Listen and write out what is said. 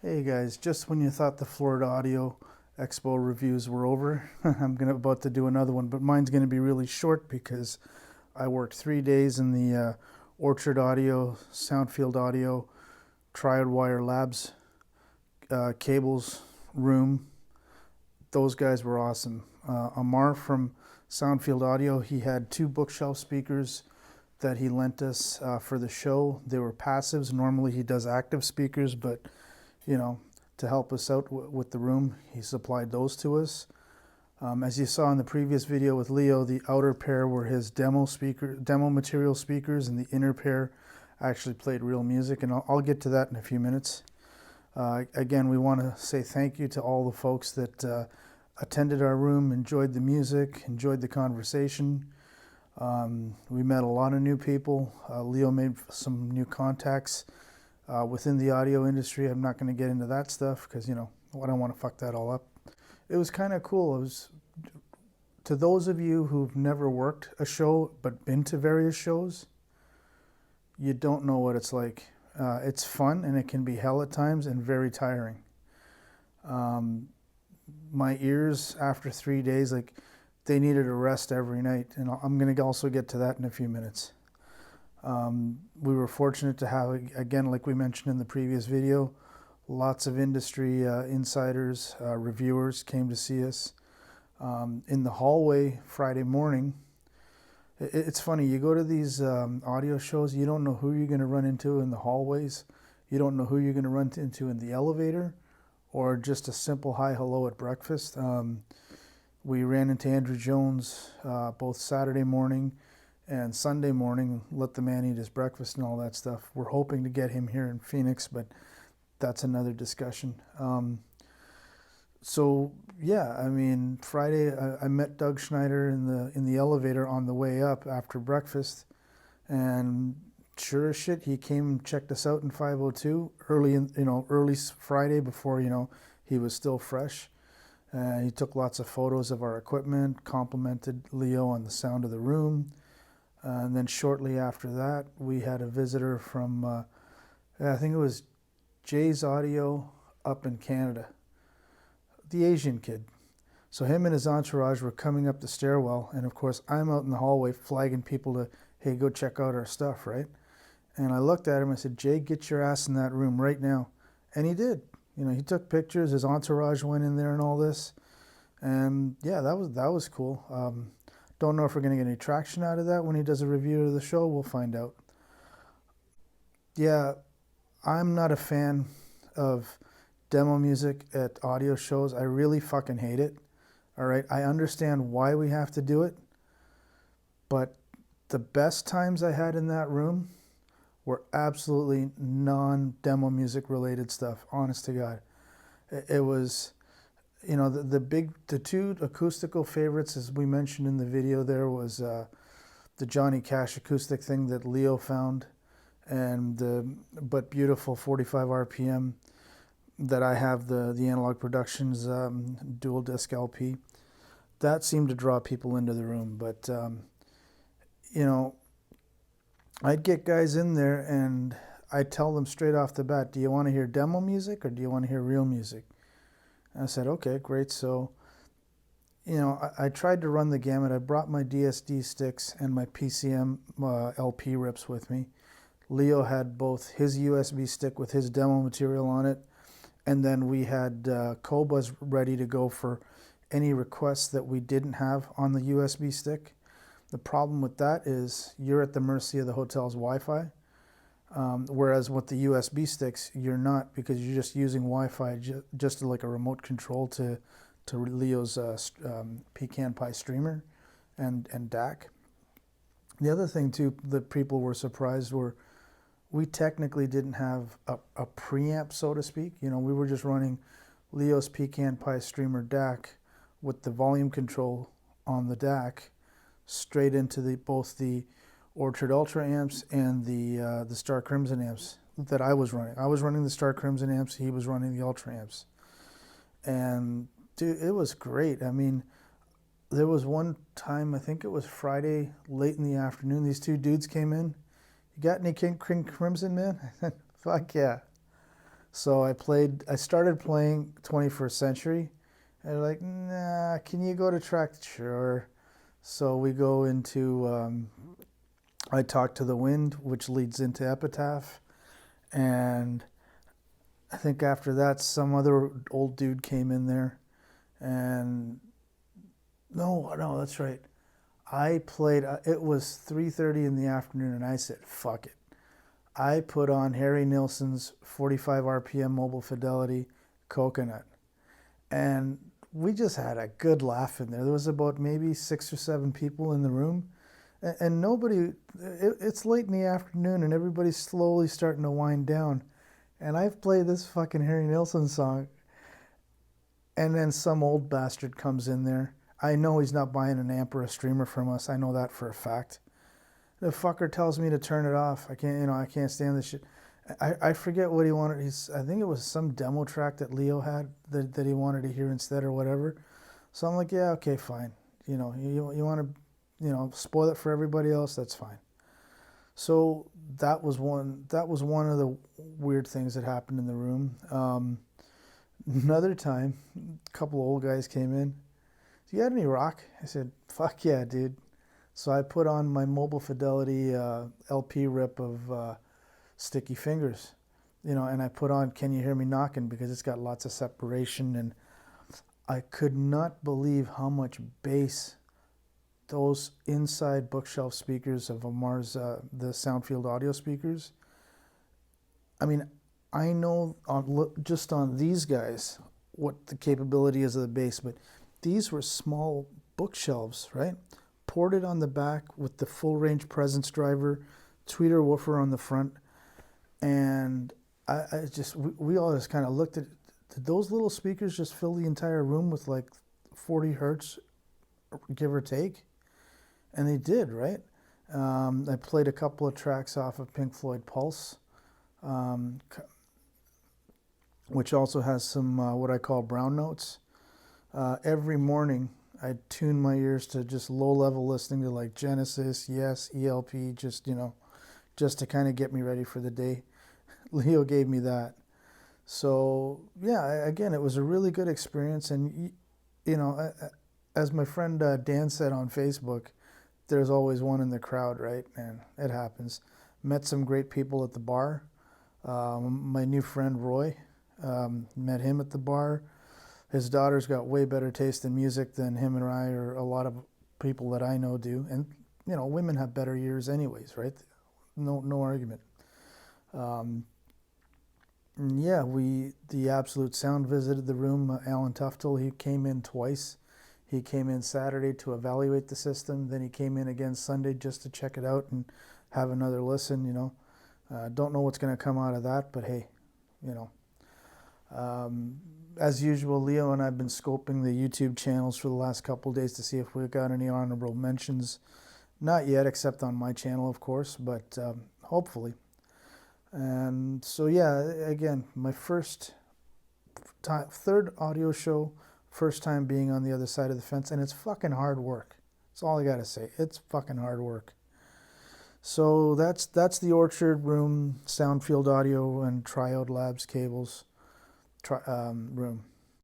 Hey guys, just when you thought the Florida Audio Expo reviews were over, about to do another one, but mine's gonna be really short because I worked 3 days in the Orchard Audio, Soundfield Audio, Triode Wire Labs cables room. Those guys were awesome. Amar from Soundfield Audio, he had two bookshelf speakers that he lent us for the show. They were passives. Normally he does active speakers, but you know, to help us out with the room, he supplied those to us. As you saw in the previous video with Leo, the outer pair were his demo material speakers, and the inner pair actually played real music, and I'll get to that in a few minutes. Again, we want to say thank you to all the folks that attended our room, enjoyed the music, enjoyed the conversation. We met a lot of new people. Leo made some new contacts within the audio industry. I'm not going to get into that stuff because, I don't want to fuck that all up. It was kind of cool. It was, to those of you who've never worked a show but been to various shows, you don't know what it's like. It's fun and it can be hell at times and very tiring. My ears, after 3 days, they needed a rest every night, and I'm going to also get to that in a few minutes. We were fortunate to have, again, like we mentioned in the previous video, lots of industry insiders, reviewers came to see us. In the hallway Friday morning, it's funny, you go to these audio shows, you don't know who you're going to run into in the hallways. You don't know who you're going to run into in the elevator or just a simple hi, hello at breakfast. We ran into Andrew Jones both Saturday morning and Sunday morning, let the man eat his breakfast and all that stuff. We're hoping to get him here in Phoenix, but that's another discussion. So yeah, Friday I met Doug Schneider in the elevator on the way up after breakfast, and sure as shit, he came and checked us out in 502 early Friday before he was still fresh. He took lots of photos of our equipment, complimented Leo on the sound of the room. And then shortly after that, we had a visitor from, I think it was Jay's Audio up in Canada, the Asian kid. So him and his entourage were coming up the stairwell, and of course I'm out in the hallway flagging people to, hey, go check out our stuff, right? And I looked at him, I said, Jay, get your ass in that room right now. And he did. He took pictures, his entourage went in there and all this. And yeah, that was cool. Don't know if we're going to get any traction out of that when he does a review of the show. We'll find out. Yeah, I'm not a fan of demo music at audio shows. I really fucking hate it. All right, I understand why we have to do it, but the best times I had in that room were absolutely non-demo music related stuff, honest to God. It was, the two acoustical favorites, as we mentioned in the video there, was the Johnny Cash acoustic thing that Leo found, and the But Beautiful 45 RPM that I have, the Analog Productions dual disc LP. That seemed to draw people into the room, but I'd get guys in there and I'd tell them straight off the bat, do you want to hear demo music or do you want to hear real music? And I said, okay, great. So, I tried to run the gamut. I brought my DSD sticks and my PCM LP rips with me. Leo had both his USB stick with his demo material on it, and then we had Cobas ready to go for any requests that we didn't have on the USB stick. The problem with that is you're at the mercy of the hotel's Wi-Fi, whereas with the USB sticks, you're not, because you're just using Wi-Fi just like a remote control to Leo's Pecan Pie streamer and DAC. The other thing too that people were surprised were we technically didn't have a preamp, so to speak. We were just running Leo's Pecan Pie streamer DAC with the volume control on the DAC straight into both the Orchard Ultra amps and the Star Crimson amps that I was running. I was running the Star Crimson amps, he was running the Ultra amps. And dude, it was great. There was one time, I think it was Friday, late in the afternoon, these two dudes came in. You got any King Crimson, man? I said, fuck yeah. So I started playing 21st Century, and they're like, nah, can you go to track? Sure. So we go into, I Talk to the Wind, which leads into Epitaph. And I think after that, some other old dude came in there. And no, that's right. I played, it was 3:30 in the afternoon, and I said, fuck it. I put on Harry Nilsson's 45 RPM Mobile Fidelity Coconut. And we just had a good laugh in there. There was about maybe 6 or 7 people in the room. And nobody, it's late in the afternoon and everybody's slowly starting to wind down. And I've played this fucking Harry Nilsson song. And then some old bastard comes in there. I know he's not buying an amp or a streamer from us. I know that for a fact. The fucker tells me to turn it off. I can't stand this shit. I forget what he wanted. I think it was some demo track that Leo had that he wanted to hear instead or whatever. So I'm like, yeah, okay, fine. You want to, spoil it for everybody else. That's fine. So that was one of the weird things that happened in the room. Another time, a couple of old guys came in. Do you got any rock? I said, fuck yeah, dude. So I put on my Mobile Fidelity LP rip of Sticky Fingers, and I put on Can You Hear Me Knocking because it's got lots of separation, and I could not believe how much bass those inside bookshelf speakers of Amar's, the Soundfield audio speakers. I mean, I know just on these guys what the capability is of the bass, but these were small bookshelves, right? Ported on the back with the full range presence driver, tweeter woofer on the front. And we all just kind of looked at, did those little speakers just fill the entire room with like 40 hertz, give or take? And they did, right? I played a couple of tracks off of Pink Floyd Pulse, which also has some what I call brown notes. Every morning, I tune my ears to just low-level listening to like Genesis, Yes, ELP, just to kind of get me ready for the day. Leo gave me that. So, yeah, again, it was a really good experience. And, as my friend Dan said on Facebook, there's always one in the crowd, right? And it happens. Met some great people at the bar. My new friend Roy, met him at the bar. His daughter's got way better taste in music than him and I or a lot of people that I know do. And, women have better ears anyways, right? No argument. Yeah, the Absolute Sound visited the room. Alan Tuftle, he came in twice. He came in Saturday to evaluate the system. Then he came in again Sunday just to check it out and have another listen, Don't know what's going to come out of that, but hey, as usual, Leo and I have been scoping the YouTube channels for the last couple of days to see if we've got any honorable mentions. Not yet, except on my channel, of course, but hopefully. And so, yeah, again, my third audio show, first time being on the other side of the fence, and it's fucking hard work. That's all I gotta say. It's fucking hard work. So that's the Orchard Room, Soundfield Audio, and Triode Labs cables room.